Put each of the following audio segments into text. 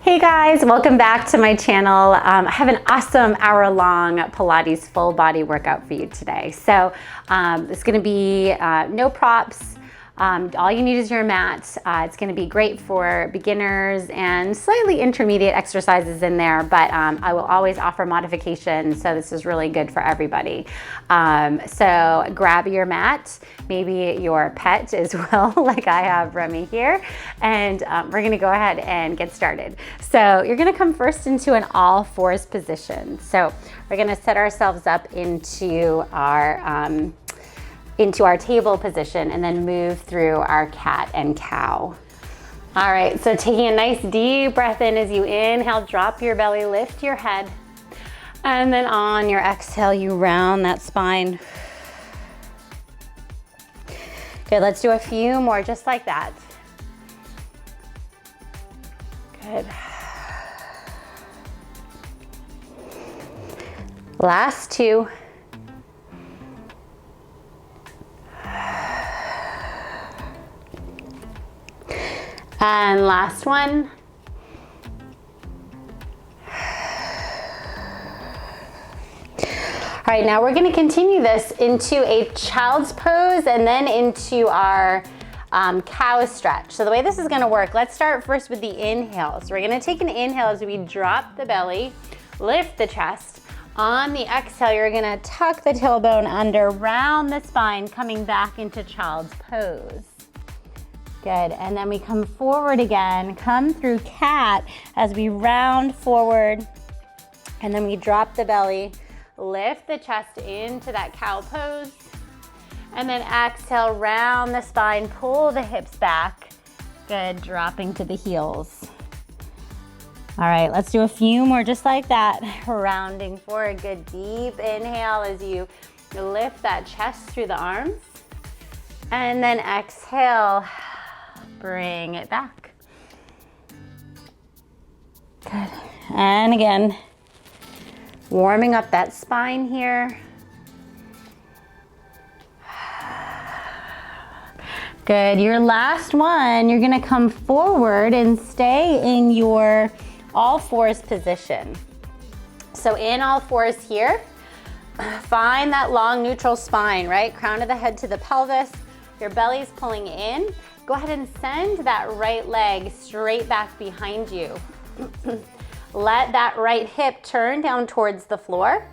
Hey guys, welcome back to my channel. I have an awesome hour-long Pilates full body workout for you today. So it's gonna be no props. All you need is your mat. It's gonna be great for beginners and slightly intermediate exercises in there, but I will always offer modifications, so this is really good for everybody. So grab your mat, maybe your pet as well, like I have Remy here, and we're gonna go ahead and get started. So you're gonna come first into an all fours position. So we're gonna set ourselves up into our table position and then move through our cat and cow. All right, so taking a nice deep breath in as you inhale, drop your belly, lift your head. And then on your exhale, you round that spine. Good, let's do a few more just like that. Good. Last two. And last one. All right, now we're gonna continue this into a child's pose and then into our cow stretch. So the way this is gonna work, let's start first with the inhale. So we're gonna take an inhale as we drop the belly, lift the chest. On the exhale, you're gonna tuck the tailbone under, round the spine, coming back into child's pose. Good, and then we come forward again, come through cat as we round forward, and then we drop the belly, lift the chest into that cow pose, and then exhale, round the spine, pull the hips back. Good, dropping to the heels. All right, let's do a few more just like that, rounding forward. Good, deep inhale as you lift that chest through the arms, and then exhale, bring it back. Good. And again, warming up that spine here. Good. Your last one, you're gonna come forward and stay in your all fours position. So in all fours here, find that long neutral spine, right? Crown of the head to the pelvis, your belly's pulling in. Go ahead and send that right leg straight back behind you. Let that right hip turn down towards the floor.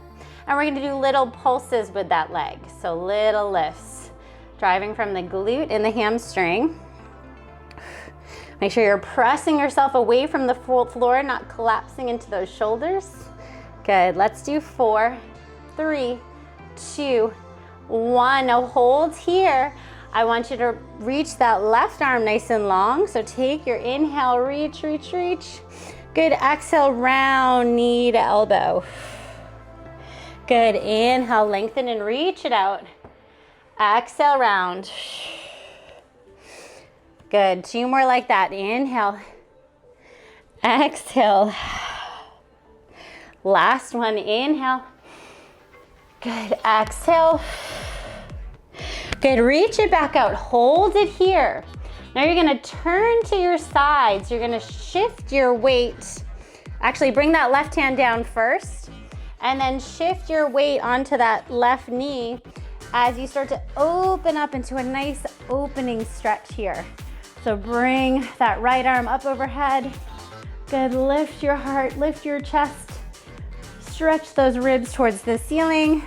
And we're gonna do little pulses with that leg. So little lifts, driving from the glute and the hamstring. Make sure you're pressing yourself away from the floor, not collapsing into those shoulders. Good, let's do 4, 3, 2, 1. Now hold here. I want you to reach that left arm nice and long. So take your inhale, reach, reach, reach. Good, exhale, round knee to elbow. Good, inhale, lengthen and reach it out. Exhale, round. Good, 2 more like that. Inhale, exhale. Last one, inhale. Good, exhale. Good, reach it back out, hold it here. Now you're gonna turn to your sides. You're gonna shift your weight. Actually, bring that left hand down first, and then shift your weight onto that left knee as you start to open up into a nice opening stretch here. So bring that right arm up overhead. Good, lift your heart, lift your chest. Stretch those ribs towards the ceiling.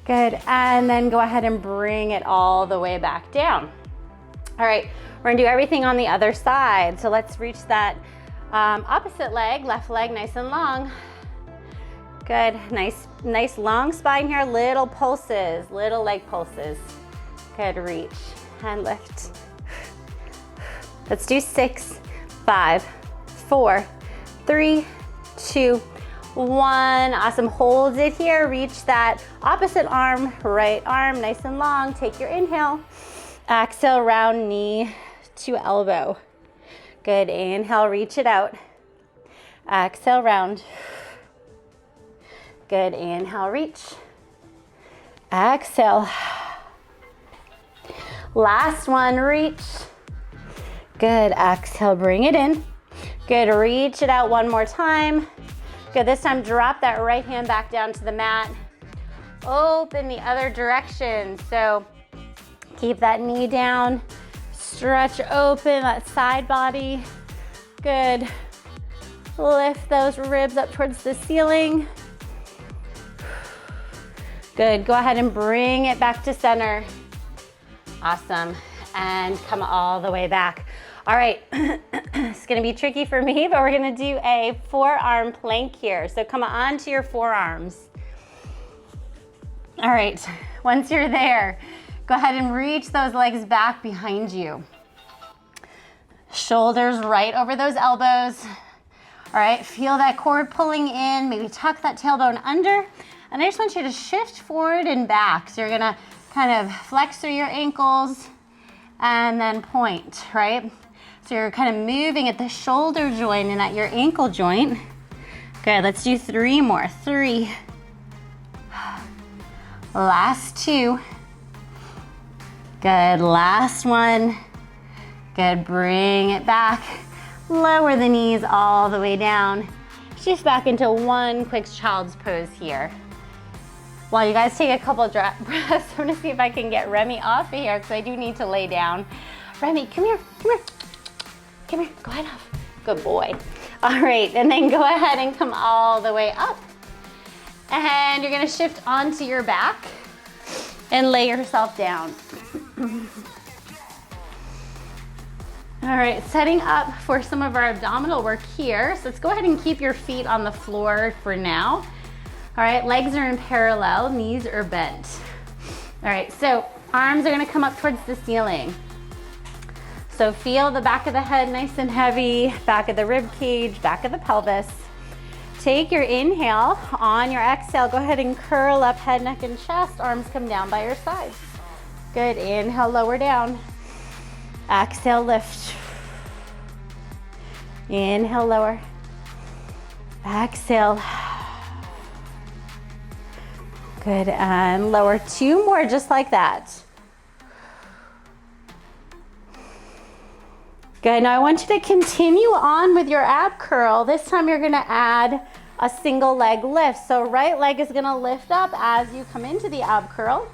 Good, and then go ahead and bring it all the way back down. All right, we're gonna do everything on the other side. So let's reach that opposite leg, left leg nice and long. Good, nice long spine here, little pulses, little leg pulses. Good, reach and lift. Let's do 6, 5, 4, 3, 2, 1. Awesome, hold it here. Reach that opposite arm, right arm, nice and long. Take your inhale. Exhale, round knee to elbow. Good, inhale, reach it out. Exhale, round. Good, inhale, reach. Exhale. Last one, reach. Good, exhale, bring it in. Good, reach it out one more time. Good, this time drop that right hand back down to the mat. Open the other direction. So keep that knee down. Stretch open that side body. Good. Lift those ribs up towards the ceiling. Good, go ahead and bring it back to center. Awesome, and come all the way back. All right, it's gonna be tricky for me, but we're gonna do a forearm plank here. So come on to your forearms. All right, once you're there, go ahead and reach those legs back behind you. Shoulders right over those elbows. All right, feel that core pulling in, maybe tuck that tailbone under. And I just want you to shift forward and back. So you're gonna kind of flex through your ankles and then point, right? So you're kind of moving at the shoulder joint and at your ankle joint. Good, let's do 3 more. 3. Last 2. Good, last 1. Good, bring it back. Lower the knees all the way down. Shift back into one quick child's pose here. While you guys take a couple breaths, I'm gonna see if I can get Remy off of here because I do need to lay down. Remy, come here, come here. Come here, go ahead off. Good boy. All right, and then go ahead and come all the way up. And you're gonna shift onto your back and lay yourself down. All right, setting up for some of our abdominal work here. So let's go ahead and keep your feet on the floor for now. All right, legs are in parallel, knees are bent. All right, so arms are gonna come up towards the ceiling. So feel the back of the head nice and heavy, back of the rib cage, back of the pelvis. Take your inhale. On your exhale, go ahead and curl up head, neck, and chest. Arms come down by your sides. Good, inhale, lower down. Exhale, lift. Inhale, lower. Exhale. Good, and lower. 2 more, just like that. Good, now I want you to continue on with your ab curl. This time you're gonna add a single leg lift. So right leg is gonna lift up as you come into the ab curl.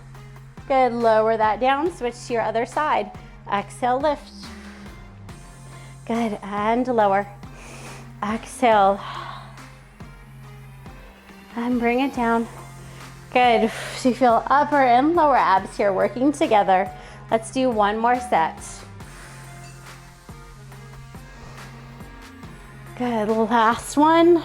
Good, lower that down, switch to your other side. Exhale, lift. Good, and lower. Exhale. And bring it down. Good, so you feel upper and lower abs here working together. Let's do 1 more set. Good, last one.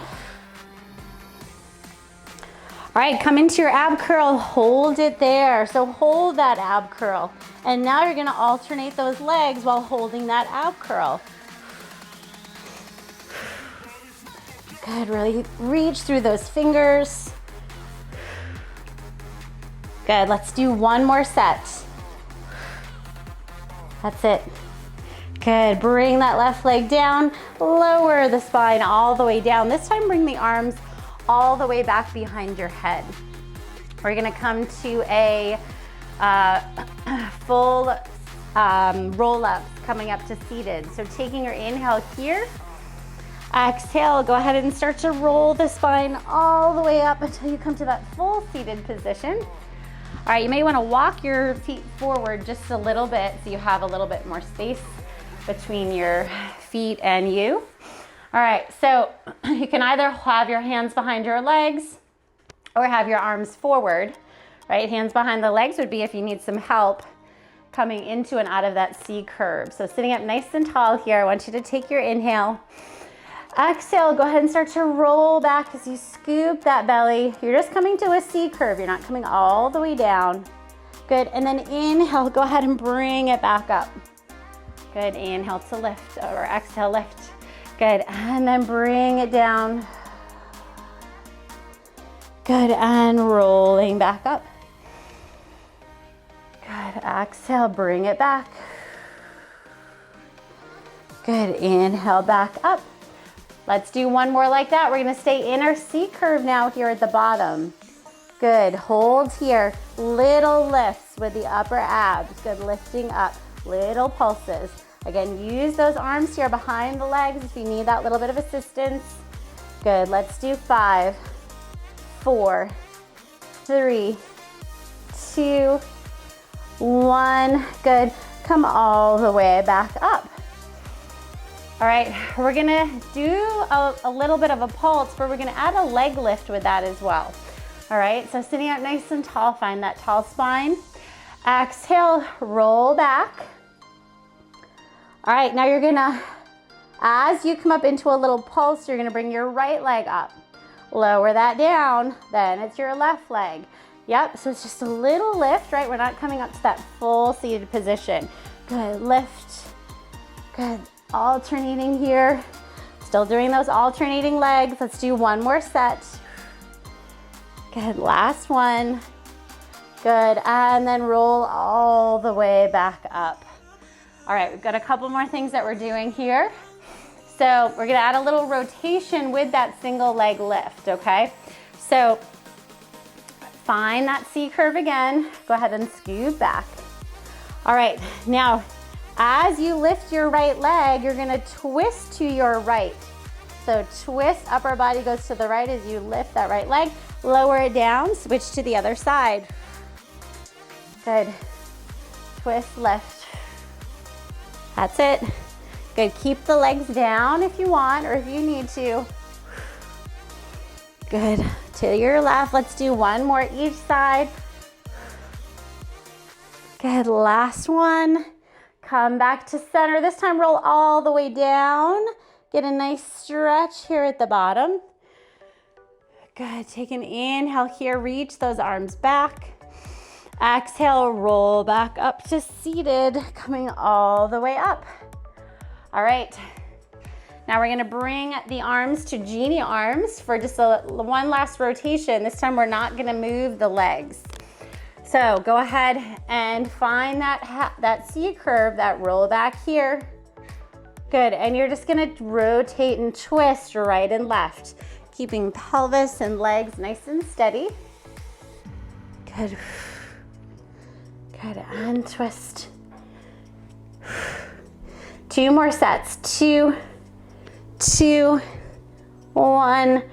All right, come into your ab curl, hold it there. So hold that ab curl. And now you're gonna alternate those legs while holding that ab curl. Good, really reach through those fingers. Good, let's do 1 more set. That's it. Good, bring that left leg down, lower the spine all the way down. This time bring the arms all the way back behind your head. We're gonna come to a full roll up, coming up to seated. So taking your inhale here, exhale, go ahead and start to roll the spine all the way up until you come to that full seated position. All right, you may wanna walk your feet forward just a little bit so you have a little bit more space between your feet and you. All right, so you can either have your hands behind your legs or have your arms forward, right? Hands behind the legs would be if you need some help coming into and out of that C curve. So sitting up nice and tall here, I want you to take your inhale. Exhale, go ahead and start to roll back as you scoop that belly. You're just coming to a C curve. You're not coming all the way down. Good, and then inhale, go ahead and bring it back up. Good, inhale to lift, or exhale, lift. Good, and then bring it down. Good, and rolling back up. Good, exhale, bring it back. Good, inhale, back up. Let's do 1 more like that. We're gonna stay in our C curve now here at the bottom. Good, hold here. Little lifts with the upper abs. Good, lifting up, little pulses. Again, use those arms here behind the legs if you need that little bit of assistance. Good, let's do 5, 4, 3, 2, 1. Good, come all the way back up. All right, we're gonna do a little bit of a pulse, but we're gonna add a leg lift with that as well. All right, so sitting up nice and tall, find that tall spine. Exhale, roll back. All right, now you're gonna, as you come up into a little pulse, you're gonna bring your right leg up. Lower that down, then it's your left leg. Yep, so it's just a little lift, right? We're not coming up to that full seated position. Good, lift. Good, alternating here. Still doing those alternating legs. Let's do one more set. Good, last one. Good, and then roll all the way back up. All right, we've got a couple more things that we're doing here. So we're gonna add a little rotation with that single leg lift, okay? So find that C curve again. Go ahead and scoot back. All right, now as you lift your right leg, you're gonna twist to your right. So twist, upper body goes to the right as you lift that right leg. Lower it down, switch to the other side. Good. Twist, lift. That's it. Good, keep the legs down if you want or if you need to. Good, to your left. Let's do one more each side. Good, last one. Come back to center. This time roll all the way down. Get a nice stretch here at the bottom. Good, take an inhale here. Reach those arms back. Exhale, roll back up to seated, coming all the way up. All right, now we're gonna bring the arms to genie arms for just one last rotation. This time we're not gonna move the legs. So go ahead and find that C curve, that roll back here. Good, and you're just gonna rotate and twist right and left, keeping pelvis and legs nice and steady. Good. Good, and twist. 2 more sets. 2, 2, 1,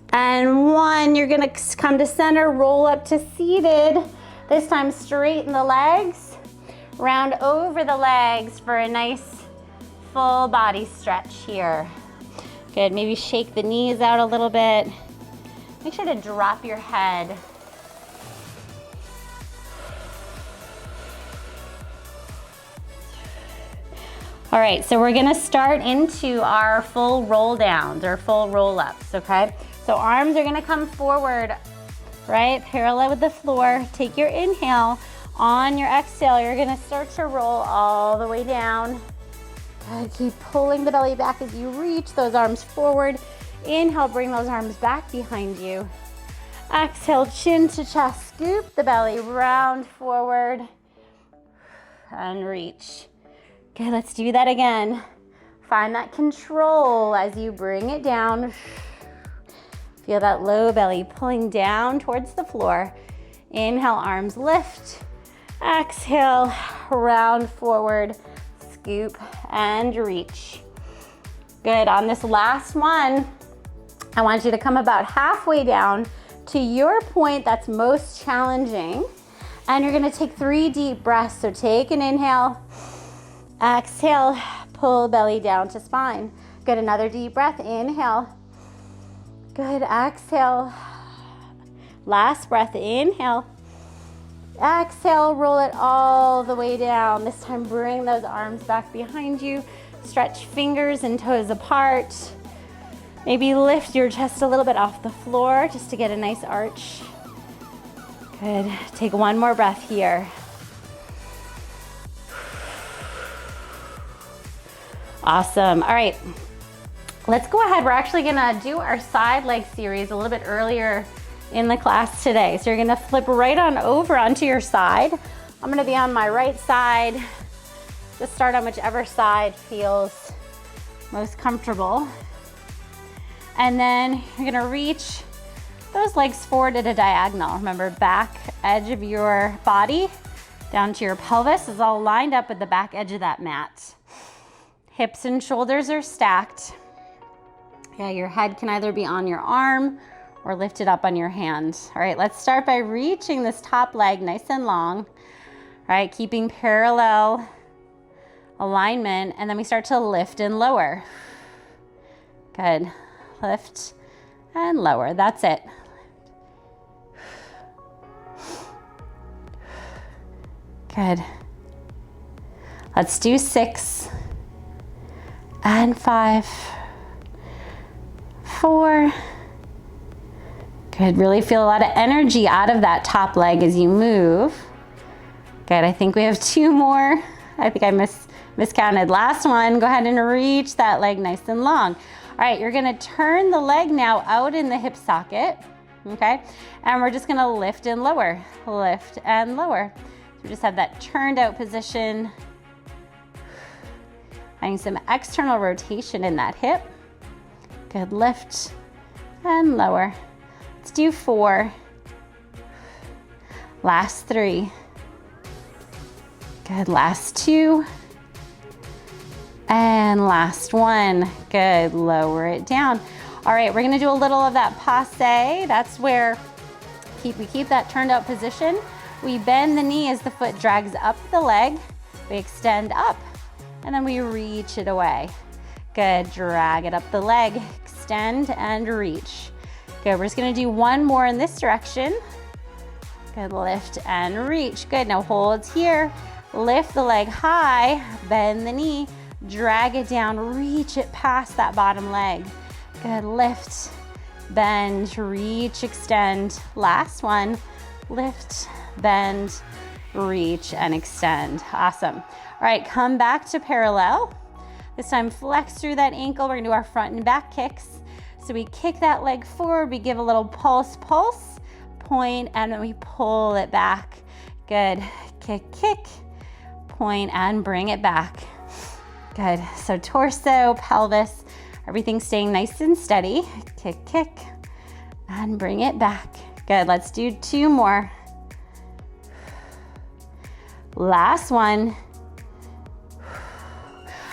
and 1. You're gonna come to center, roll up to seated. This time straighten the legs, round over the legs for a nice full body stretch here. Good, maybe shake the knees out a little bit. Make sure to drop your head. All right, so we're gonna start into our full roll downs or full roll ups, okay? So arms are gonna come forward, right? Parallel with the floor. Take your inhale. On your exhale, you're gonna start to roll all the way down. Good, keep pulling the belly back as you reach those arms forward. Inhale, bring those arms back behind you. Exhale, chin to chest, scoop the belly, round forward, and reach. Okay, let's do that again. Find that control as you bring it down. Feel that low belly pulling down towards the floor. Inhale, arms lift. Exhale, round forward, scoop and reach. Good, on this last one, I want you to come about halfway down to your point that's most challenging. And you're gonna take 3 deep breaths. So take an inhale. Exhale, pull belly down to spine. Good, another deep breath, inhale. Good, exhale. Last breath, inhale. Exhale, roll it all the way down. This time bring those arms back behind you. Stretch fingers and toes apart. Maybe lift your chest a little bit off the floor just to get a nice arch. Good, take one more breath here. Awesome. All right, let's go ahead. We're actually gonna do our side leg series a little bit earlier in the class today. So you're gonna flip right on over onto your side. I'm gonna be on my right side. Just start on whichever side feels most comfortable. And then you're gonna reach those legs forward at a diagonal. Remember, back edge of your body down to your pelvis is all lined up with the back edge of that mat. Hips and shoulders are stacked. Yeah, your head can either be on your arm or lifted up on your hand. All right, let's start by reaching this top leg nice and long. All right, keeping parallel alignment, and then we start to lift and lower. Good. Lift and lower. That's it. Good. Let's do 6 and 5, 4. Good. Really feel a lot of energy out of that top leg as you move. Good. I think we have 2 more. I think I miscounted. Last one. Go ahead and reach that leg nice and long. All right, you're gonna turn the leg now out in the hip socket, okay? And we're just gonna lift and lower, lift and lower. So we just have that turned out position. Finding some external rotation in that hip. Good, lift and lower. Let's do 4. Last 3. Good, last 2. And last 1. Good, lower it down. All right, we're gonna do a little of that passe. That's where we keep that turned out position. We bend the knee as the foot drags up the leg. We extend up, and then we reach it away. Good, drag it up the leg, extend and reach. Good, we're just gonna do 1 more in this direction. Good, lift and reach. Good, now hold here. Lift the leg high, bend the knee, drag it down, reach it past that bottom leg. Good, lift, bend, reach, extend. Last one, lift, bend, reach, and extend. Awesome. All right, come back to parallel. This time flex through that ankle. We're gonna do our front and back kicks. So we kick that leg forward, we give a little pulse, point, and then we pull it back. Good, kick, point, and bring it back. Good, so torso, pelvis, everything staying nice and steady. Kick, and bring it back. Good, let's do 2 more. Last one.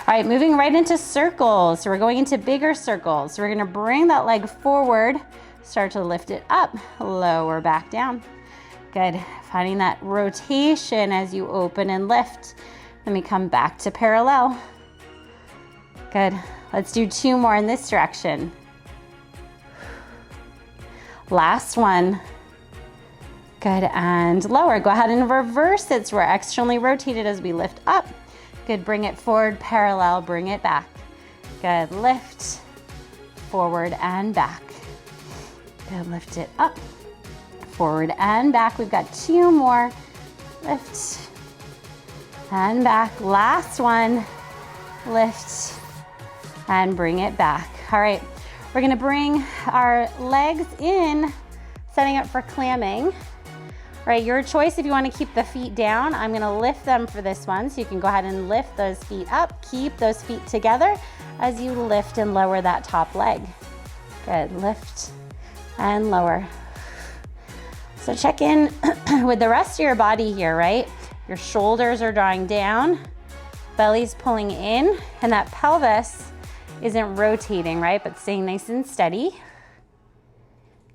All right, moving right into circles. So we're going into bigger circles. So we're gonna bring that leg forward, start to lift it up, lower back down. Good, finding that rotation as you open and lift. Then we come back to parallel. Good, let's do 2 more in this direction. Last one. Good, and lower. Go ahead and reverse it so we're externally rotated as we lift up. Good, bring it forward, parallel, bring it back. Good, lift, forward and back. Good, lift it up, forward and back. We've got 2 more. Lift and back. Last one, lift and bring it back. All right, we're gonna bring our legs in, setting up for clamming. Right, your choice if you want to keep the feet down. I'm gonna lift them for this one, so you can go ahead and lift those feet up. Keep those feet together as you lift and lower that top leg. Good, lift and lower. So check in with the rest of your body here, right? Your shoulders are drawing down, belly's pulling in, and that pelvis isn't rotating, right? But staying nice and steady.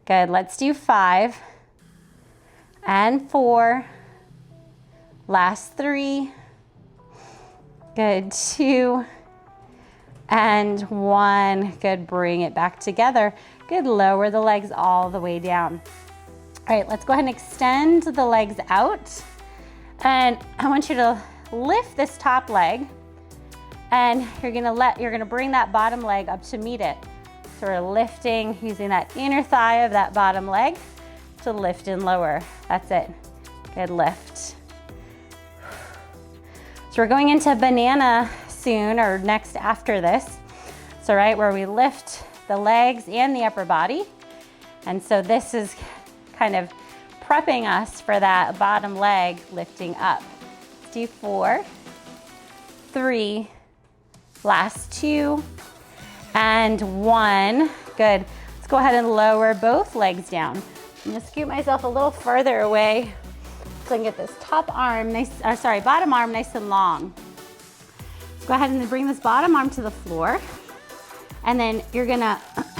Good, let's do 5. And 4, last 3, good, 2, and 1, good, bring it back together. Good, lower the legs all the way down. All right, let's go ahead and extend the legs out. And I want you to lift this top leg, and you're gonna bring that bottom leg up to meet it. So we're lifting, using that inner thigh of that bottom leg to lift and lower. That's it. Good, lift. So we're going into banana soon, or next after this. So right where we lift the legs and the upper body. And so this is kind of prepping us for that bottom leg lifting up. Let's do 4, 3, last 2, and 1. Good. Let's go ahead and lower both legs down. I'm gonna scoot myself a little further away so I can get this bottom arm nice and long. Go ahead and bring this bottom arm to the floor. And then you're gonna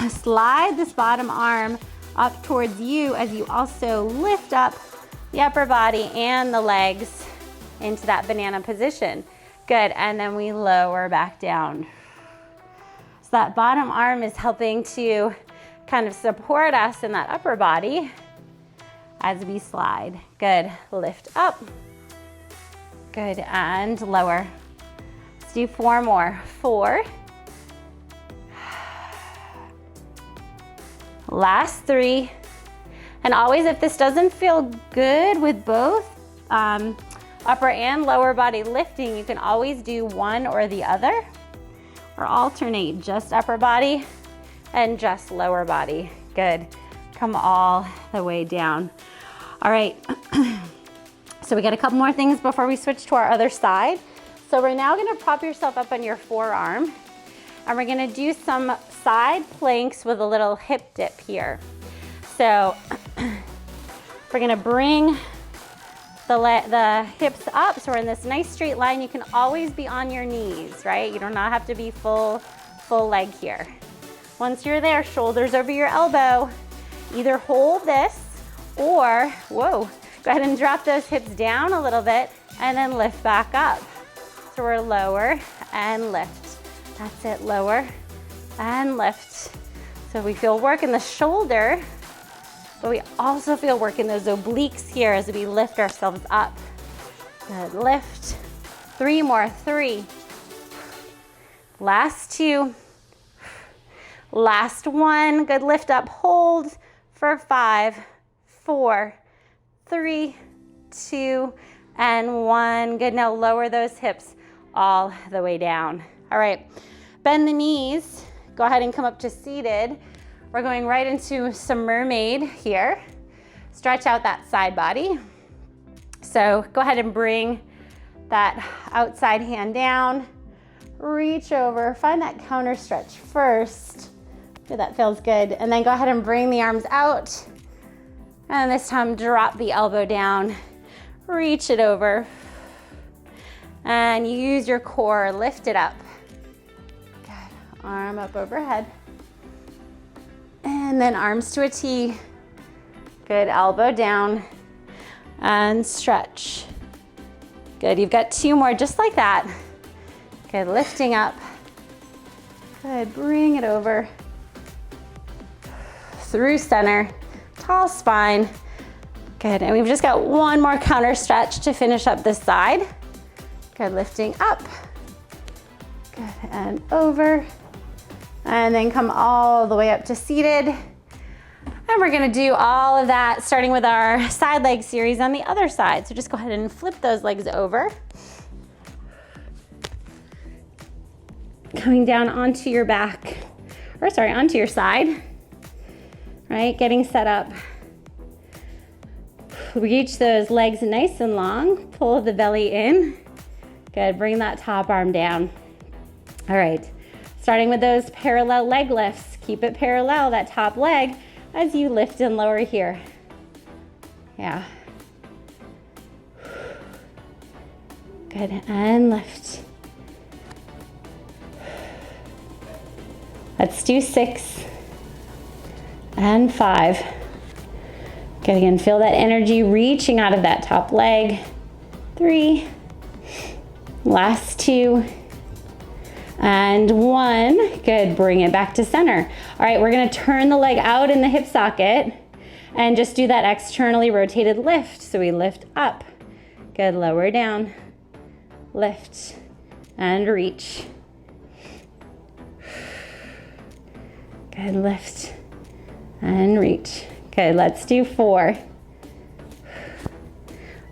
slide this bottom arm up towards you as you also lift up the upper body and the legs into that banana position. Good, and then we lower back down. So that bottom arm is helping to kind of support us in that upper body as we slide. Good, lift up. Good, and lower. Let's do 4 more. 4. Last 3. And always, if this doesn't feel good with both upper and lower body lifting, you can always do one or the other, or alternate, just upper body and just lower body. Good. Come all the way down. All right. So we got a couple more things before we switch to our other side. So we're now gonna prop yourself up on your forearm, and we're gonna do some side planks with a little hip dip here. So we're gonna bring the hips up, so we're in this nice straight line. You can always be on your knees, right? You do not have to be full leg here. Once you're there, shoulders over your elbow. Either hold this or, whoa, go ahead and drop those hips down a little bit and then lift back up. So we're lower and lift. That's it, lower and lift. So we feel work in the shoulder, but we also feel work in those obliques here as we lift ourselves up. Good, lift. 3 more, 3. Last 2. Last 1, good, lift up, hold for 5, 4, 3, 2, and 1. Good, now lower those hips all the way down. All right, bend the knees. Go ahead and come up to seated. We're going right into some mermaid here. Stretch out that side body. So go ahead and bring that outside hand down. Reach over, find that counter stretch first. Good, that feels good. And then go ahead and bring the arms out. And this time drop the elbow down. Reach it over. And use your core, lift it up. Good, arm up overhead. And then arms to a T. Good, elbow down and stretch. Good, you've got 2 more just like that. Good, lifting up. Good, bring it over. Through center, tall spine. Good, and we've just got 1 more counter stretch to finish up this side. Good, lifting up. Good, and over. And then come all the way up to seated. And we're gonna do all of that starting with our side leg series on the other side. So just go ahead and flip those legs over. Coming down onto your back, or sorry, onto your side, right? Getting set up. Reach those legs nice and long. Pull the belly in. Good, bring that top arm down. All right, starting with those parallel leg lifts. Keep it parallel, that top leg, as you lift and lower here. Yeah. Good, and lift. Let's do 6 and 5. Good, again, feel that energy reaching out of that top leg. 3, last 2, and 1. Good, bring it back to center. All right, we're gonna turn the leg out in the hip socket and just do that externally rotated lift. So we lift up. Good, lower down, lift, and reach. Good, lift and reach. Good, let's do 4.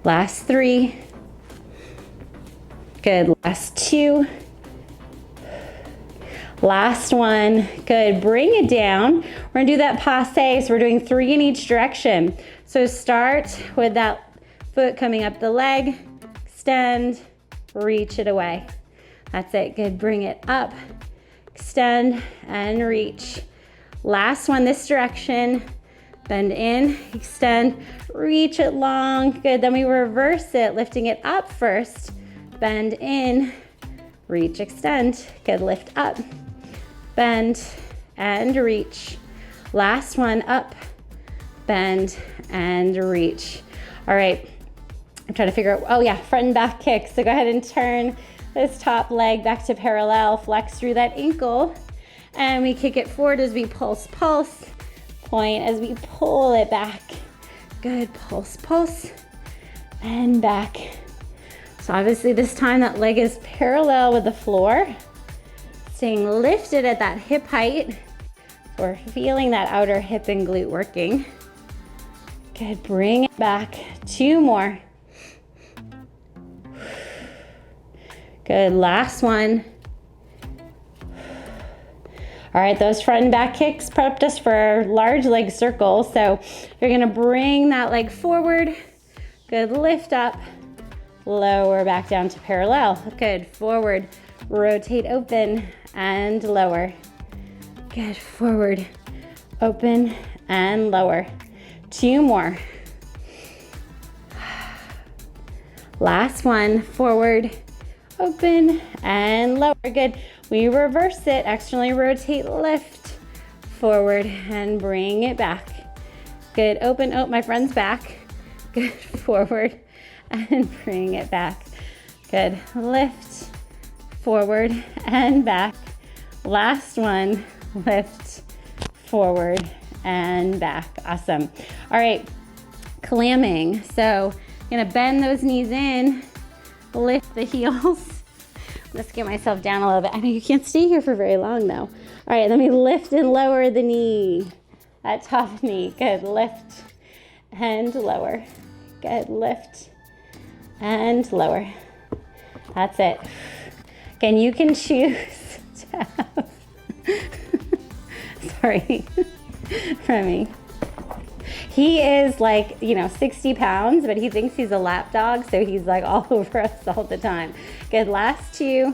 Last 3. Good, last 2. Last 1. Good, bring it down. We're gonna do that passe, so we're doing 3 in each direction. So start with that foot coming up the leg, extend, reach it away. That's it, good, bring it up, extend, and reach. Last one, this direction. Bend in, extend, reach it long. Good, then we reverse it, lifting it up first. Bend in, reach, extend. Good, lift up, bend, and reach. Last one, up, bend, and reach. All right, I'm trying to figure out, oh yeah, front and back kick. So go ahead and turn this top leg back to parallel, flex through that ankle, and we kick it forward as we pulse, pulse, point as we pull it back. Good, pulse, pulse, and back. So obviously this time that leg is parallel with the floor, staying lifted at that hip height. We're feeling that outer hip and glute working. Good, bring it back. 2 more. Good, last one. All right, those front and back kicks prepped us for large leg circles. So you're gonna bring that leg forward. Good, lift up, lower back down to parallel. Good, forward, rotate, open, and lower. Good, forward, open, and lower. 2 more. Last one, forward, open, and lower. Good. We reverse it, externally rotate, lift, forward, and bring it back. Good, open, oh, my friend's back. Good, forward, and bring it back. Good, lift, forward, and back. Last one, lift, forward, and back. Awesome. All right, clamming. So I'm gonna bend those knees in, lift the heels. Let's get myself down a little bit. I know you can't stay here for very long though. All right, let me lift and lower the knee. That top knee. Good, lift and lower. Good, lift and lower. That's it. Again, you can choose to have, sorry, Remy. He is like, 60 pounds, but he thinks he's a lap dog, so he's like all over us all the time. Good, last 2.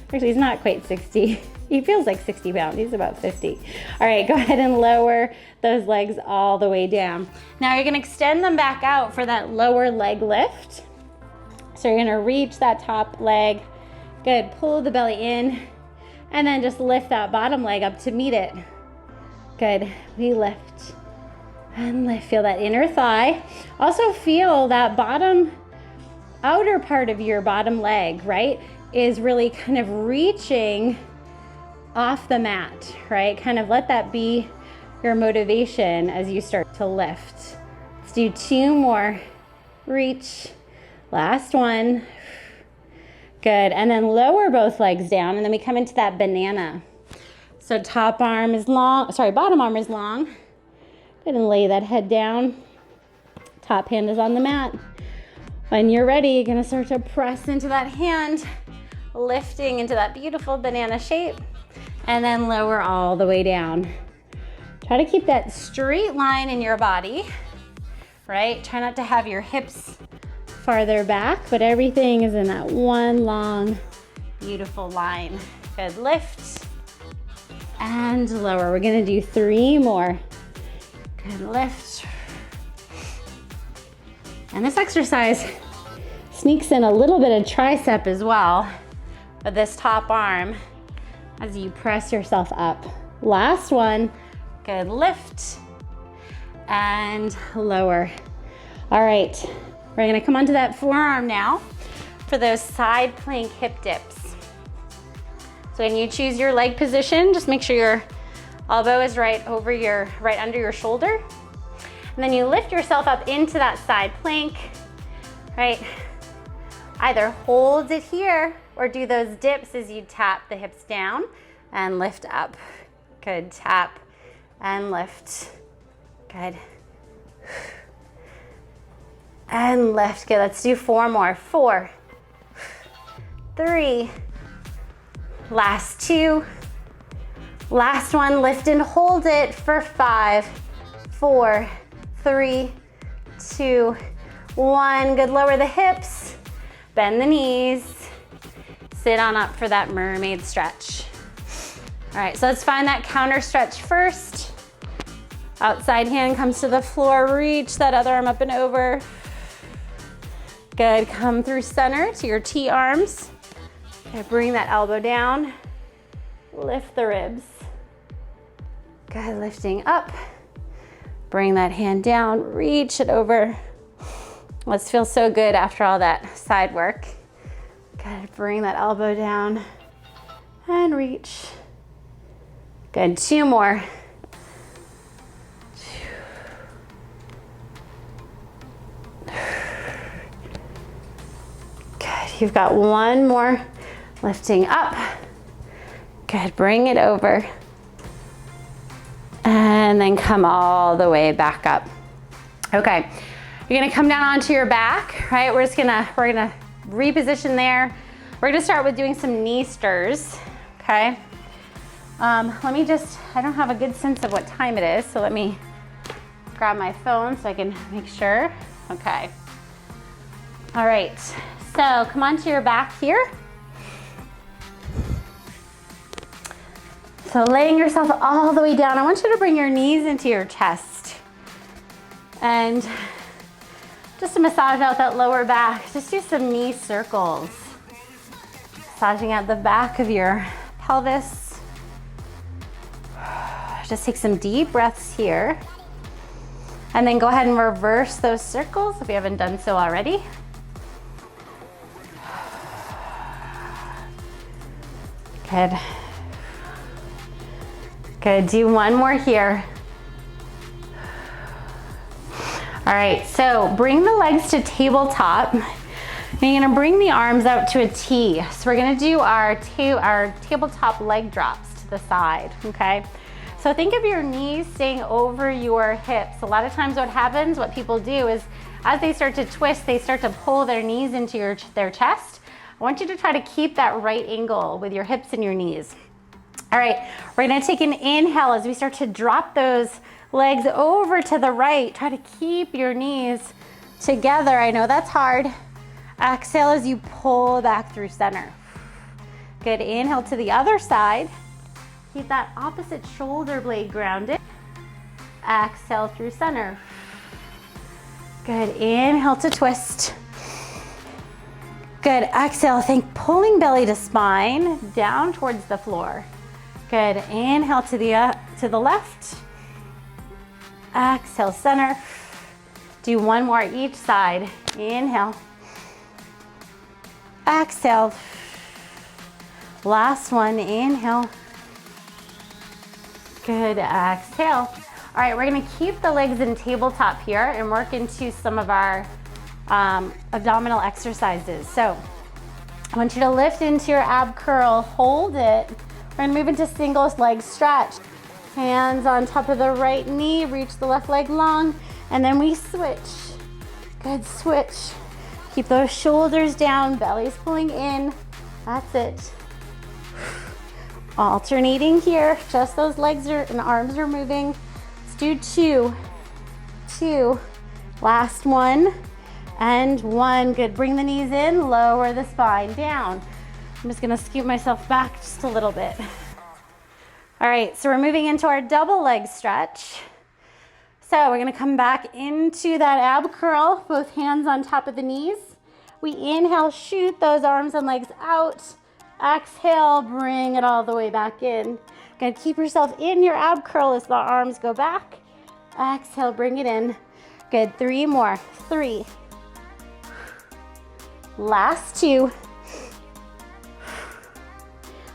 Actually, he's not quite 60. He feels like 60 pounds, he's about 50. All right, go ahead and lower those legs all the way down. Now you're gonna extend them back out for that lower leg lift. So you're gonna reach that top leg. Good, pull the belly in, and then just lift that bottom leg up to meet it. Good, we lift and lift. Feel that inner thigh. Also feel that bottom, outer part of your bottom leg, right, is really kind of reaching off the mat, right? Kind of let that be your motivation as you start to lift. Let's do 2 more. Reach, last one. Good, and then lower both legs down, and then we come into that banana. So bottom arm is long. Go ahead and lay that head down. Top hand is on the mat. When you're ready, you're gonna start to press into that hand, lifting into that beautiful banana shape, and then lower all the way down. Try to keep that straight line in your body, right? Try not to have your hips farther back, but everything is in that one long, beautiful line. Good, lift and lower. We're gonna do 3 more. Good, lift. And this exercise sneaks in a little bit of tricep as well, with this top arm as you press yourself up. Last one. Good, lift and lower. All right, we're gonna come onto that forearm now for those side plank hip dips. So when you choose your leg position, just make sure your elbow is right under your shoulder. And then you lift yourself up into that side plank, right? Either hold it here or do those dips as you tap the hips down and lift up. Good, tap and lift. Good. And lift. Good, let's do 4 more. 4, 3, last 2, last one. Lift and hold it for 5, 4, 3, 2, 1. Good, lower the hips, bend the knees, sit on up for that mermaid stretch. All right, so let's find that counter stretch first. Outside hand comes to the floor, reach that other arm up and over. Good, come through center to your T-arms. Okay, bring that elbow down. Lift the ribs. Good, lifting up. Bring that hand down, reach it over. Let's feel so good after all that side work. Good, bring that elbow down and reach. Good, 2 more. Good, you've got 1 more. Lifting up. Good, bring it over. And then come all the way back up. Okay, you're gonna come down onto your back, right? We're gonna reposition there. We're gonna start with doing some knee stirs, okay? I don't have a good sense of what time it is, so let me grab my phone so I can make sure. Okay. All right, so come onto your back here. So laying yourself all the way down, I want you to bring your knees into your chest. And just to massage out that lower back, just do some knee circles. Massaging out the back of your pelvis. Just take some deep breaths here. And then go ahead and reverse those circles if you haven't done so already. Good. Good, do 1 more here. All right, so bring the legs to tabletop. And you're gonna bring the arms out to a T. So we're gonna do our tabletop leg drops to the side, okay? So think of your knees staying over your hips. A lot of times what happens, what people do is as they start to twist, they start to pull their knees into their chest. I want you to try to keep that right angle with your hips and your knees. All right, we're gonna take an inhale as we start to drop those legs over to the right. Try to keep your knees together. I know that's hard. Exhale as you pull back through center. Good, inhale to the other side. Keep that opposite shoulder blade grounded. Exhale through center. Good, inhale to twist. Good, exhale, think pulling belly to spine, down towards the floor. Good, inhale to the left. Exhale, center. Do 1 more each side. Inhale. Exhale. Last one, inhale. Good, exhale. All right, we're gonna keep the legs in tabletop here and work into some of our abdominal exercises. So I want you to lift into your ab curl, hold it. We're gonna move into single leg stretch. Hands on top of the right knee, reach the left leg long, and then we switch. Good, switch. Keep those shoulders down, belly's pulling in. That's it. Alternating here, just those legs and arms are moving. Let's do 2, 2. Last one, and 1. Good, bring the knees in, lower the spine down. I'm just gonna scoot myself back just a little bit. All right, so we're moving into our double leg stretch. So we're gonna come back into that ab curl, both hands on top of the knees. We inhale, shoot those arms and legs out. Exhale, bring it all the way back in. Gonna keep yourself in your ab curl as the arms go back. Exhale, bring it in. Good, 3 more. 3. Last 2.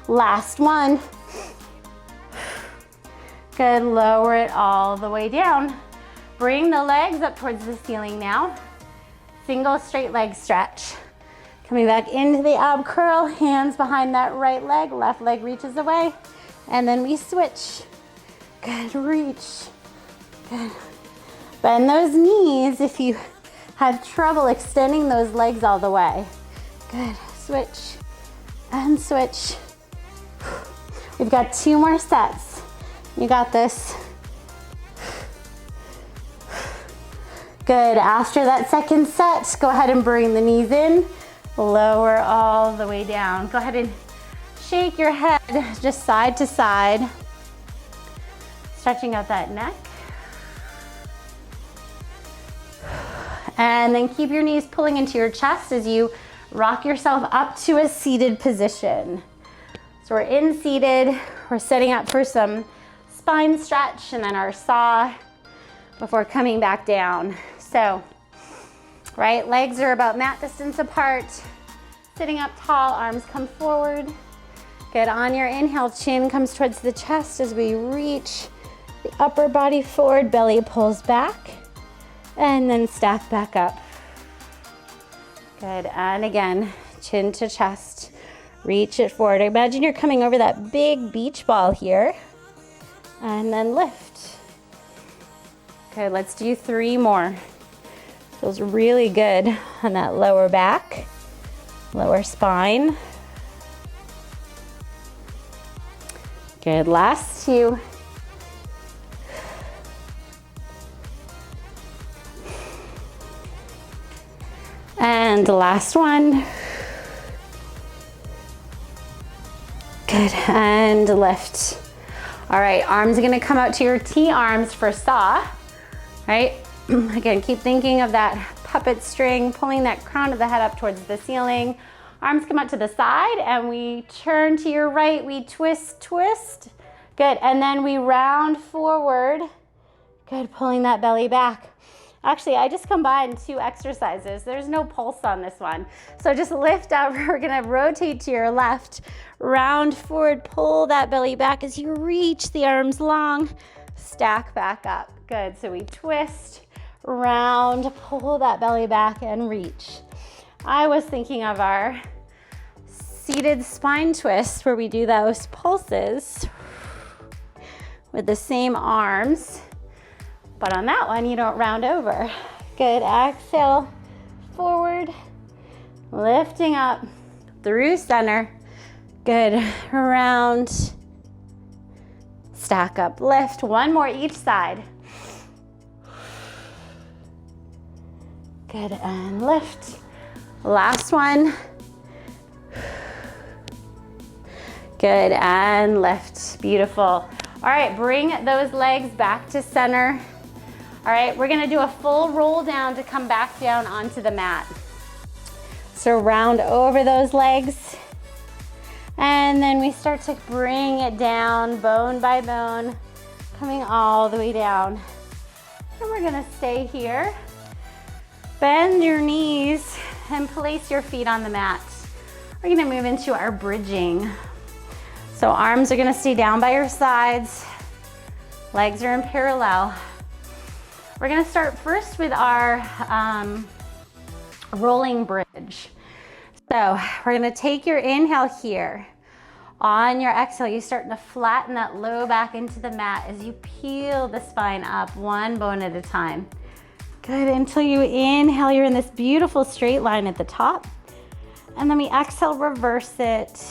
Last 1. Good, lower it all the way down. Bring the legs up towards the ceiling now. Single straight leg stretch. Coming back into the ab curl, hands behind that right leg, left leg reaches away, and then we switch. Good, reach. Good. Bend those knees if you have trouble extending those legs all the way. Good, switch and switch. We've got 2 more sets. You got this. Good, after that second set, go ahead and bring the knees in, lower all the way down. Go ahead and shake your head just side to side, stretching out that neck. And then keep your knees pulling into your chest as you rock yourself up to a seated position. So we're in seated, we're setting up for some spine stretch and then our saw before coming back down. So, right, legs are about mat distance apart, sitting up tall, arms come forward. Good, on your inhale, chin comes towards the chest as we reach the upper body forward, belly pulls back, and then stack back up. Good, and again, chin to chest, reach it forward. Imagine you're coming over that big beach ball here, and then lift. Good, let's do 3 more. Feels really good on that lower back, lower spine. Good, last 2. And the last one. Good, and lift. All right, arms are gonna come out to your T-arms for saw, right? Again, keep thinking of that puppet string, pulling that crown of the head up towards the ceiling. Arms come out to the side and we turn to your right, we twist, twist. Good, and then we round forward. Good, pulling that belly back. Actually, I just combined 2 exercises. There's no pulse on this one. So just lift up, we're gonna rotate to your left, round forward, pull that belly back as you reach the arms long, stack back up. Good, so we twist, round, pull that belly back and reach. I was thinking of our seated spine twist where we do those pulses with the same arms. But on that one, you don't round over. Good, exhale, forward, lifting up through center. Good, round, stack up, lift. 1 more each side. Good, and lift. Last one. Good, and lift. Beautiful. All right, bring those legs back to center. All right, we're gonna do a full roll down to come back down onto the mat. So round over those legs. And then we start to bring it down bone by bone, coming all the way down. And we're gonna stay here. Bend your knees and place your feet on the mat. We're gonna move into our bridging. So arms are gonna stay down by your sides. Legs are in parallel. We're gonna start first with our rolling bridge. So we're gonna take your inhale here. On your exhale, you're starting to flatten that low back into the mat as you peel the spine up 1 bone at a time. Good, until you inhale, you're in this beautiful straight line at the top. And then we exhale, reverse it.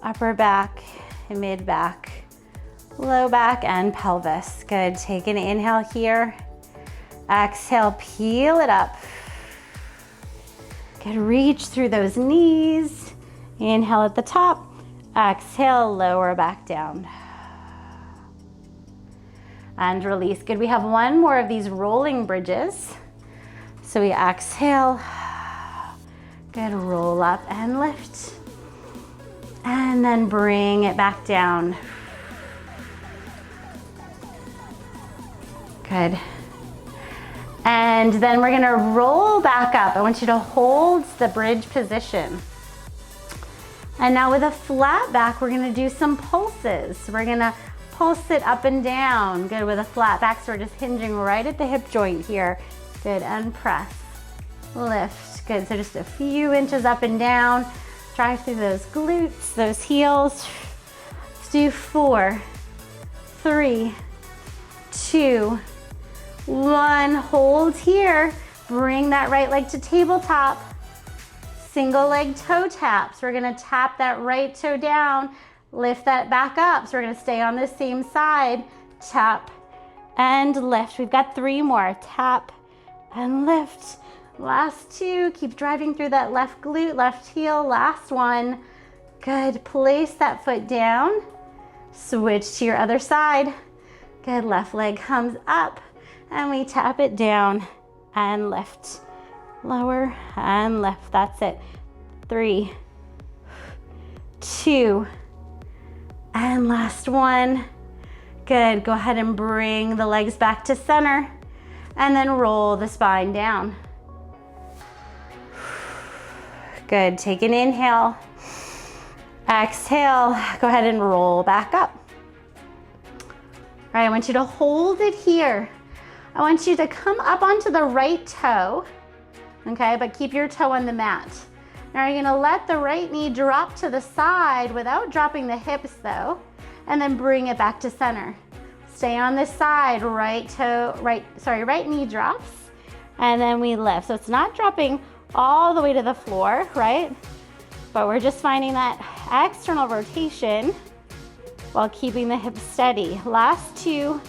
Upper back, mid back, low back, and pelvis. Good, take an inhale here. Exhale, peel it up. Good, reach through those knees. Inhale at the top. Exhale, lower back down. And release. Good, we have 1 more of these rolling bridges. So we exhale. Good, roll up and lift. And then bring it back down. Good. And then we're gonna roll back up. I want you to hold the bridge position. And now with a flat back, we're gonna do some pulses. We're gonna pulse it up and down. Good, with a flat back, so we're just hinging right at the hip joint here. Good, and press, lift. Good, so just a few inches up and down. Drive through those glutes, those heels. Let's do 4, 3, 2, 1. Hold here. Bring that right leg to tabletop. Single leg toe taps. We're gonna tap that right toe down, lift that back up. So we're gonna stay on the same side. Tap and lift. We've got 3 more. Tap and lift. Last 2. Keep driving through that left glute, left heel. Last 1. Good. Place that foot down. Switch to your other side. Good. Left leg comes up and we tap it down. and lift. Lower and lift. That's it. 3, 2, and last one. Good. Go ahead and bring the legs back to center and then roll the spine down. Good. Take an inhale. Exhale. Go ahead and roll back up. All right, I want you to hold it here. I want you to come up onto the right toe, okay, but keep your toe on the mat. Now you're gonna let the right knee drop to the side without dropping the hips though, and then bring it back to center. Stay on this side, right knee drops, and then we lift. So it's not dropping all the way to the floor, right? But we're just finding that external rotation while keeping the hips steady. Last 2.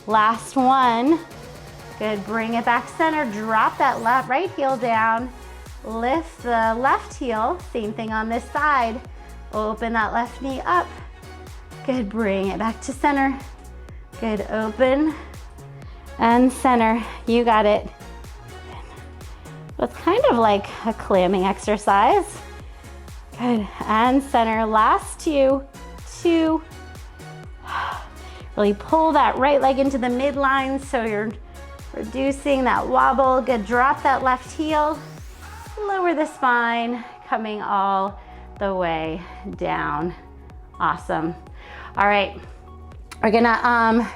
Last 1. Good, bring it back center. Drop that right heel down. Lift the left heel. Same thing on this side. Open that left knee up. Good, bring it back to center. Good, open and center. You got it. So it's kind of like a clamming exercise. Good, and center. Last 2. Really pull that right leg into the midline so you're reducing that wobble. Good, drop that left heel. Lower the spine, coming all the way down. Awesome. All right, we're gonna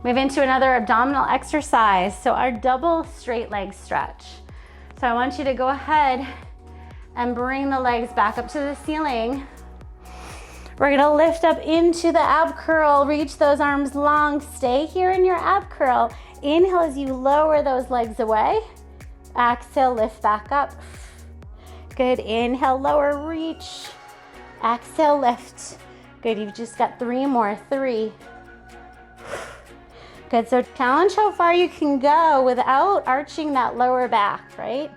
move into another abdominal exercise. So our double straight leg stretch. So I want you to go ahead and bring the legs back up to the ceiling. We're gonna lift up into the ab curl, reach those arms long, stay here in your ab curl. Inhale as you lower those legs away. Exhale, lift back up. Good, inhale, lower, reach. Exhale, lift. Good, you've just got 3 more, 3. Good, so challenge how far you can go without arching that lower back, right?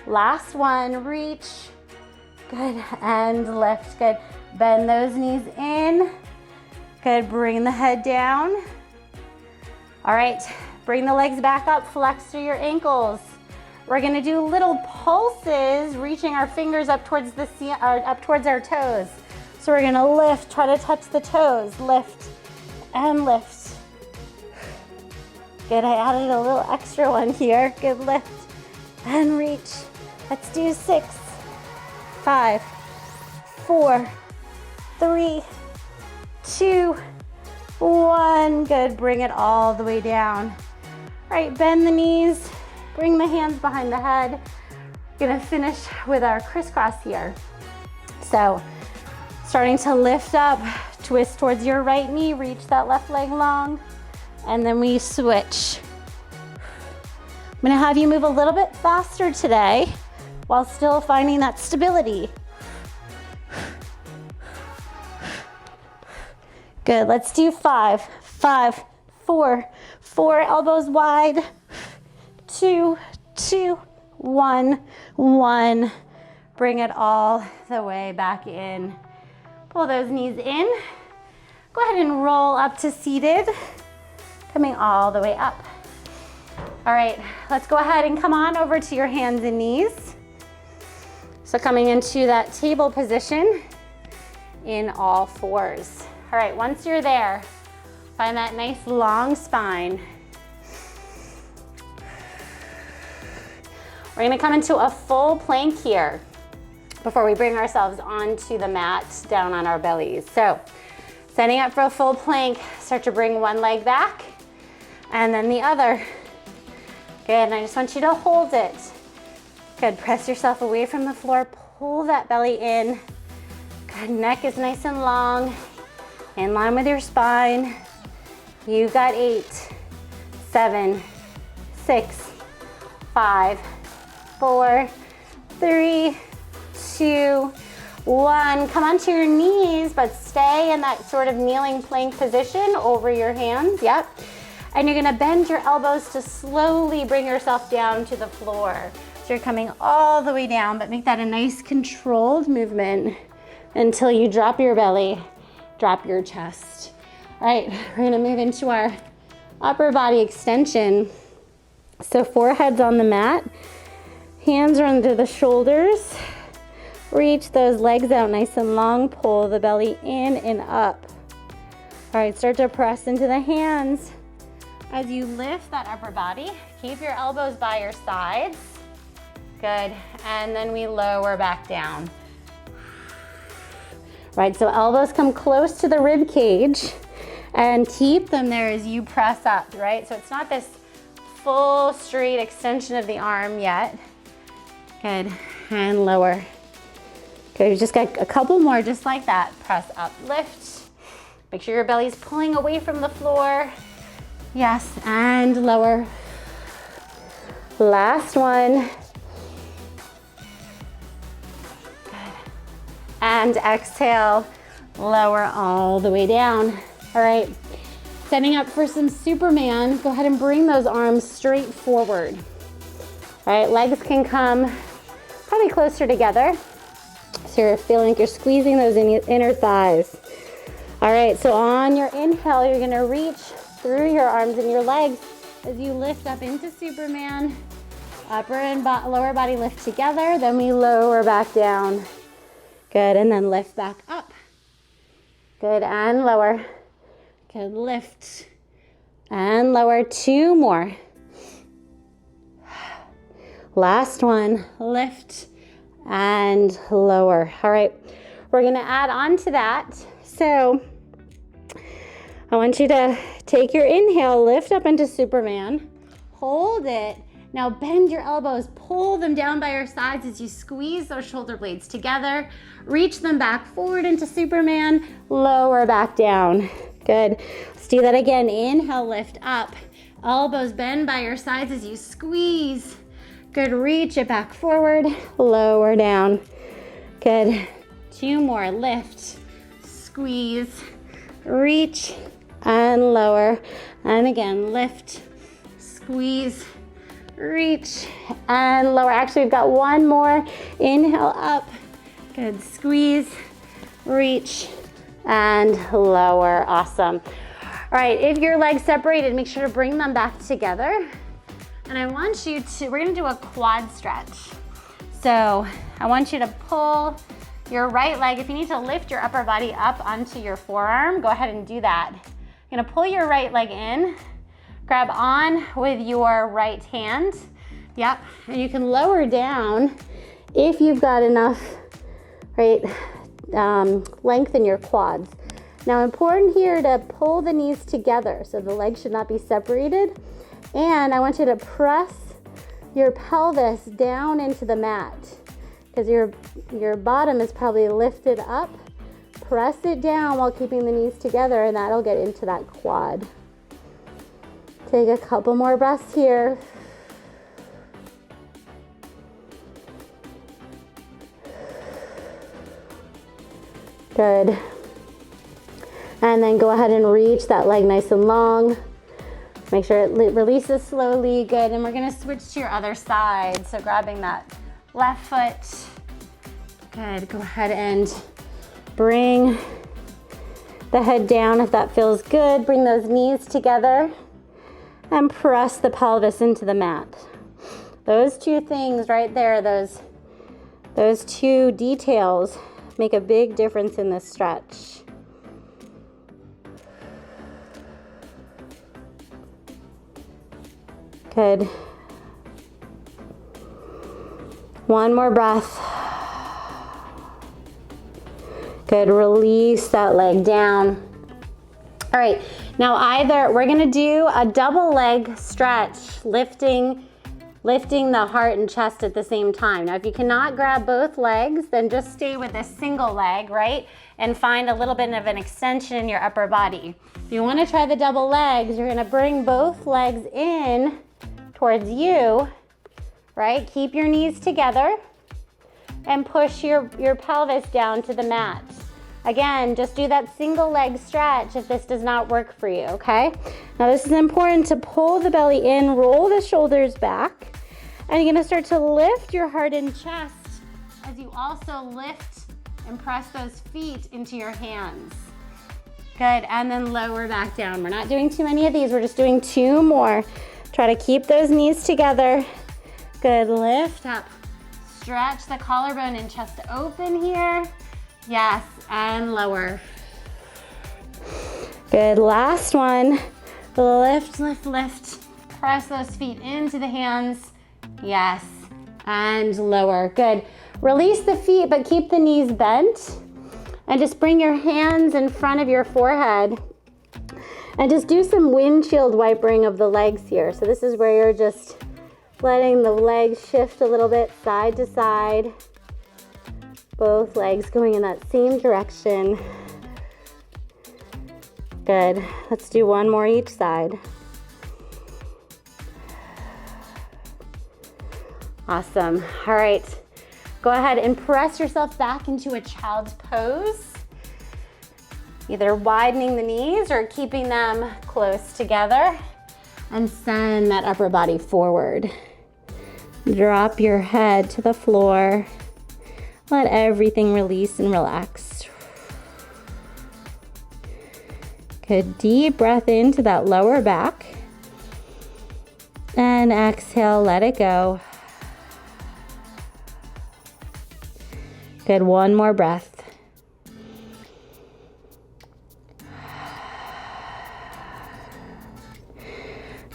Last one, reach. Good, and lift. Good, bend those knees in. Good, bring the head down. All right, bring the legs back up, flex through your ankles. We're gonna do little pulses, reaching our fingers up towards our toes. So we're gonna lift, try to touch the toes, lift and lift. Good, I added a little extra one here. Good, lift and reach. Let's do 6, 5, 4, 3, 2, 1. Good, bring it all the way down. All right, bend the knees, bring the hands behind the head. We're gonna finish with our crisscross here. So, starting to lift up, twist towards your right knee, reach that left leg long, and then we switch. I'm gonna have you move a little bit faster today while still finding that stability. Good, let's do 5, 5, 4, 4, elbows wide, 2, 2, 1, 1. Bring it all the way back in. Pull those knees in. Go ahead and roll up to seated, coming all the way up. All right, let's go ahead and come on over to your hands and knees. So coming into that table position in all 4s. All right, once you're there, find that nice long spine. We're gonna come into a full plank here before we bring ourselves onto the mat down on our bellies. So setting up for a full plank, start to bring one leg back and then the other. Good, and I just want you to hold it. Good, press yourself away from the floor, pull that belly in. Good, neck is nice and long, in line with your spine. You've got 8, 7, 6, 5, 4, 3, 2, 1. Come onto your knees, but stay in that sort of kneeling plank position over your hands. Yep. And you're gonna bend your elbows to slowly bring yourself down to the floor. So you're coming all the way down, but make that a nice controlled movement until you drop your belly, drop your chest. All right, we're gonna move into our upper body extension. So forehead's on the mat, hands are under the shoulders. Reach those legs out nice and long, pull the belly in and up. All right, start to press into the hands. As you lift that upper body, keep your elbows by your sides. Good, and then we lower back down. Right, so elbows come close to the rib cage and keep them there as you press up, right? So it's not this full straight extension of the arm yet. Good, and lower. Good, you just got a couple more just like that. Press up, lift. Make sure your belly's pulling away from the floor. Yes, and lower. Last one. And exhale, lower all the way down. All right, setting up for some Superman. Go ahead and bring those arms straight forward. All right, legs can come probably closer together. So you're feeling like you're squeezing those inner thighs. All right, so on your inhale, you're gonna reach through your arms and your legs as you lift up into Superman. Upper and lower body lift together, then we lower back down. Good, and then lift back up. Good, and lower. Good, lift and lower. Two more. Last one, lift and lower. All right, we're gonna add on to that. So I want you to take your inhale, lift up into Superman, hold it. Now bend your elbows, pull them down by your sides as you squeeze those shoulder blades together. Reach them back forward into Superman, lower back down. Good. Let's do that again. Inhale, lift up. Elbows bend by your sides as you squeeze. Good, reach it back forward, lower down. Good. Two more, lift, squeeze, reach, and lower. And again, lift, squeeze, reach, and lower. Actually, we've got one more. Inhale up. Good, squeeze, reach, and lower. Awesome. All right, if your legs separated, make sure to bring them back together. And I want you to, we're gonna do a quad stretch. So I want you to pull your right leg. If you need to lift your upper body up onto your forearm, go ahead and do that. You're gonna pull your right leg in, grab on with your right hand. Yep, and you can lower down if you've got enough, right, length in your quads. Now important here to pull the knees together, so the legs should not be separated. And I want you to press your pelvis down into the mat because your bottom is probably lifted up. Press it down while keeping the knees together, and that'll get into that quad. Take a couple more breaths here. Good. And then go ahead and reach that leg nice and long. Make sure it releases slowly. Good, and we're gonna switch to your other side. So grabbing that left foot. Good, go ahead and bring the head down if that feels good. Bring those knees together and press the pelvis into the mat. Those two things right there, those two details make a big difference in this stretch. Good. One more breath. Good, release that leg down. All right, now we're gonna do a double leg stretch, lifting the heart and chest at the same time. Now, if you cannot grab both legs, then just stay with a single leg, right? And find a little bit of an extension in your upper body. If you wanna try the double legs, you're gonna bring both legs in towards you, right? Keep your knees together and push your pelvis down to the mat. Again, just do that single leg stretch if this does not work for you, okay? Now this is important to pull the belly in, roll the shoulders back, and you're gonna start to lift your heart and chest as you also lift and press those feet into your hands. Good, and then lower back down. We're not doing too many of these. We're just doing 2 more. Try to keep those knees together. Good, lift up. Stretch the collarbone and chest open here. Yes, and lower. Good, last one. Lift, lift, lift. Press those feet into the hands. Yes, and lower. Good. Release the feet, but keep the knees bent. And just bring your hands in front of your forehead. And just do some windshield wipering of the legs here. So this is where you're just letting the legs shift a little bit side to side. Both legs going in that same direction. Good. Let's do 1 more each side. Awesome. All right. Go ahead and press yourself back into a child's pose. Either widening the knees or keeping them close together. And send that upper body forward. Drop your head to the floor. Let everything release and relax. Good, deep breath into that lower back. And exhale, let it go. Good, 1 more breath.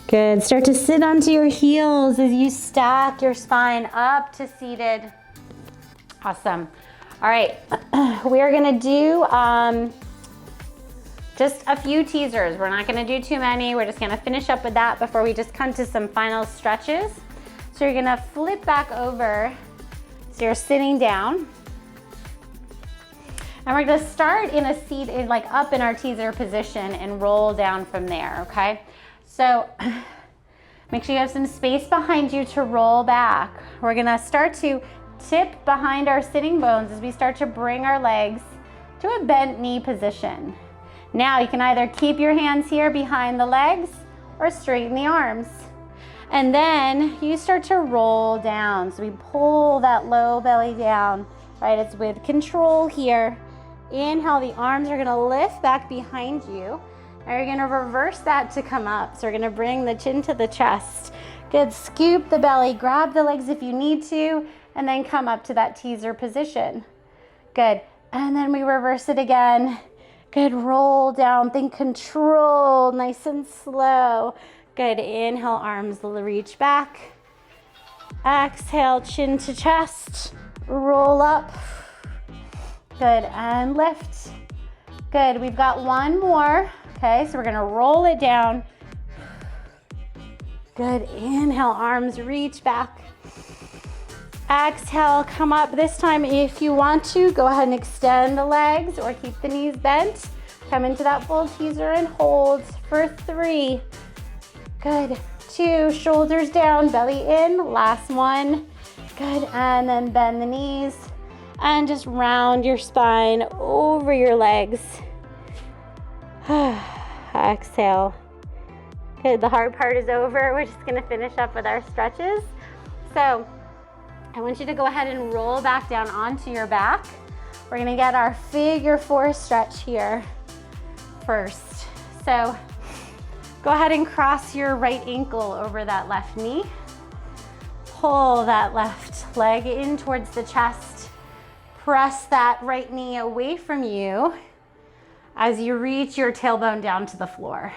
Good, start to sit onto your heels as you stack your spine up to seated. Awesome. All right, we're gonna do just a few teasers. We're not gonna do too many. We're just gonna finish up with that before we just come to some final stretches. So you're gonna flip back over so you're sitting down. And we're gonna start in a seat, like up in our teaser position and roll down from there, okay? So make sure you have some space behind you to roll back. We're gonna start to tip behind our sitting bones as we start to bring our legs to a bent knee position. Now you can either keep your hands here behind the legs or straighten the arms. And then you start to roll down. So we pull that low belly down, right? It's with control here. Inhale, the arms are gonna lift back behind you. Now you're gonna reverse that to come up. So we're gonna bring the chin to the chest. Good, scoop the belly, grab the legs if you need to, and then come up to that teaser position. Good, and then we reverse it again. Good, roll down, think control, nice and slow. Good, inhale, arms reach back. Exhale, chin to chest, roll up. Good, and lift. Good, we've got 1 more. Okay, so we're gonna roll it down. Good, inhale, arms reach back. Exhale, come up. This time, if you want to, go ahead and extend the legs or keep the knees bent. Come into that full teaser and hold for 3. Good, 2, shoulders down, belly in. Last one. Good, and then bend the knees. And just round your spine over your legs. Exhale. Good, the hard part is over. We're just gonna finish up with our stretches. So I want you to go ahead and roll back down onto your back. We're gonna get our figure 4 stretch here first. So go ahead and cross your right ankle over that left knee. Pull that left leg in towards the chest. Press that right knee away from you as you reach your tailbone down to the floor.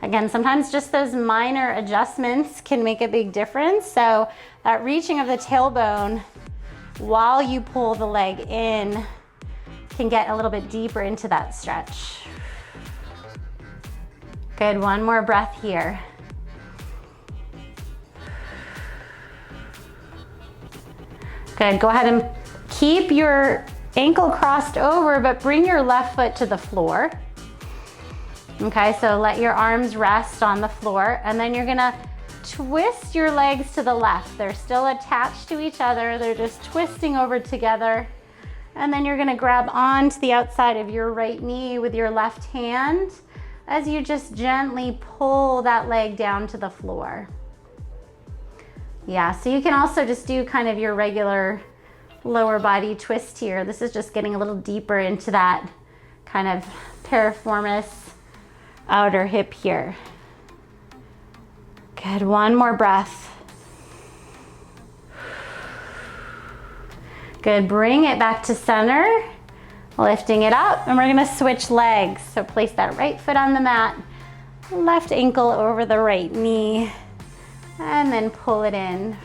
Again, sometimes just those minor adjustments can make a big difference. So that reaching of the tailbone while you pull the leg in can get a little bit deeper into that stretch. Good, 1 more breath here. Good, go ahead and keep your ankle crossed over, but bring your left foot to the floor. Okay, so let your arms rest on the floor, and then you're gonna twist your legs to the left. They're still attached to each other. They're just twisting over together. And then you're gonna grab onto the outside of your right knee with your left hand as you just gently pull that leg down to the floor. Yeah, so you can also just do kind of your regular lower body twist here. This is just getting a little deeper into that kind of piriformis outer hip here. Good, one more breath. Good, bring it back to center, lifting it up, and we're gonna switch legs. So place that right foot on the mat, left ankle over the right knee, and then pull it in.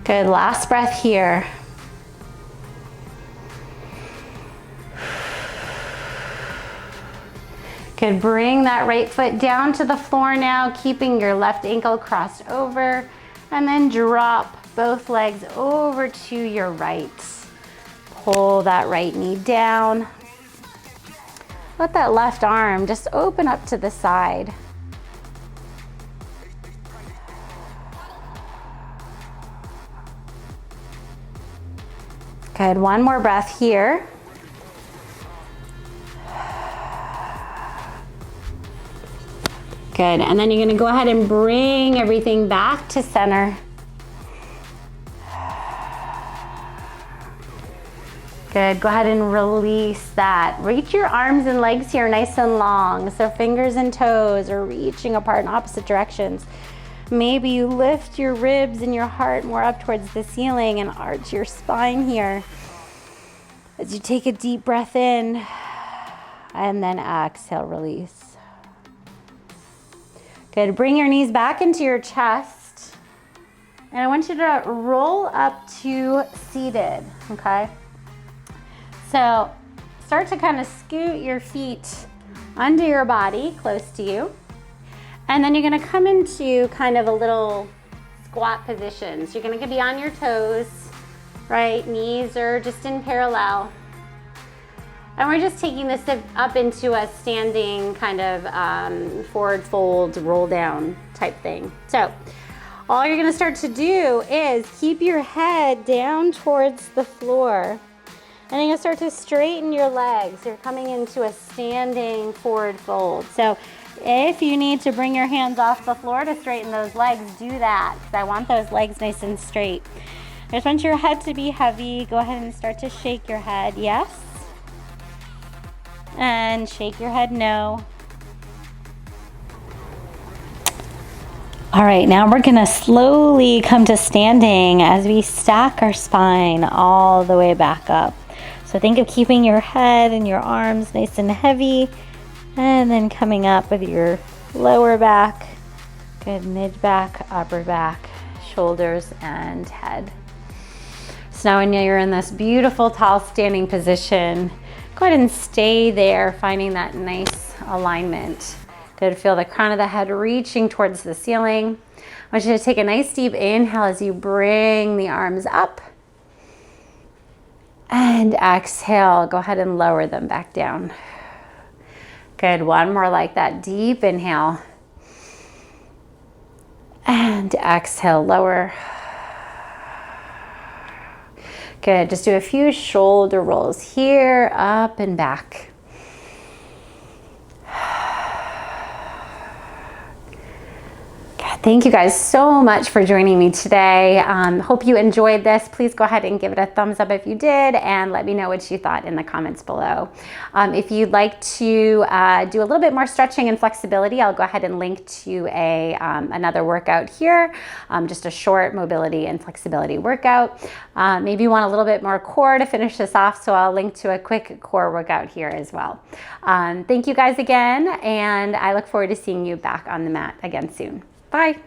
Good, last breath here. Good, bring that right foot down to the floor now, keeping your left ankle crossed over, and then drop both legs over to your right. Pull that right knee down. Let that left arm just open up to the side. Good, one more breath here. Good, and then you're gonna go ahead and bring everything back to center. Good, go ahead and release that. Reach your arms and legs here nice and long. So fingers and toes are reaching apart in opposite directions. Maybe you lift your ribs and your heart more up towards the ceiling and arch your spine here. As you take a deep breath in and then exhale, release. Good, bring your knees back into your chest. And I want you to roll up to seated, okay? So start to kind of scoot your feet under your body, close to you. And then you're gonna come into kind of a little squat position. So you're gonna be on your toes, right? Knees are just in parallel. And we're just taking this up into a standing kind of forward fold, roll down type thing. So all you're gonna start to do is keep your head down towards the floor. And you're gonna start to straighten your legs. You're coming into a standing forward fold. So if you need to bring your hands off the floor to straighten those legs, do that, because I want those legs nice and straight. I just want your head to be heavy. Go ahead and start to shake your head, yes. And shake your head, no. All right, now we're gonna slowly come to standing as we stack our spine all the way back up. So think of keeping your head and your arms nice and heavy, and then coming up with your lower back, good mid back, upper back, shoulders, and head. So now when you're in this beautiful tall standing position, go ahead and stay there, finding that nice alignment. Good, feel the crown of the head reaching towards the ceiling. I want you to take a nice deep inhale as you bring the arms up. And exhale, go ahead and lower them back down. Good, one more like that, deep inhale. And exhale, lower. Good, just do a few shoulder rolls here, up and back. Thank you guys so much for joining me today. Hope you enjoyed this. Please go ahead and give it a thumbs up if you did, and let me know what you thought in the comments below. If you'd like to do a little bit more stretching and flexibility, I'll go ahead and link to another workout here, just a short mobility and flexibility workout. Maybe you want a little bit more core to finish this off, so I'll link to a quick core workout here as well. Thank you guys again, and I look forward to seeing you back on the mat again soon. Bye.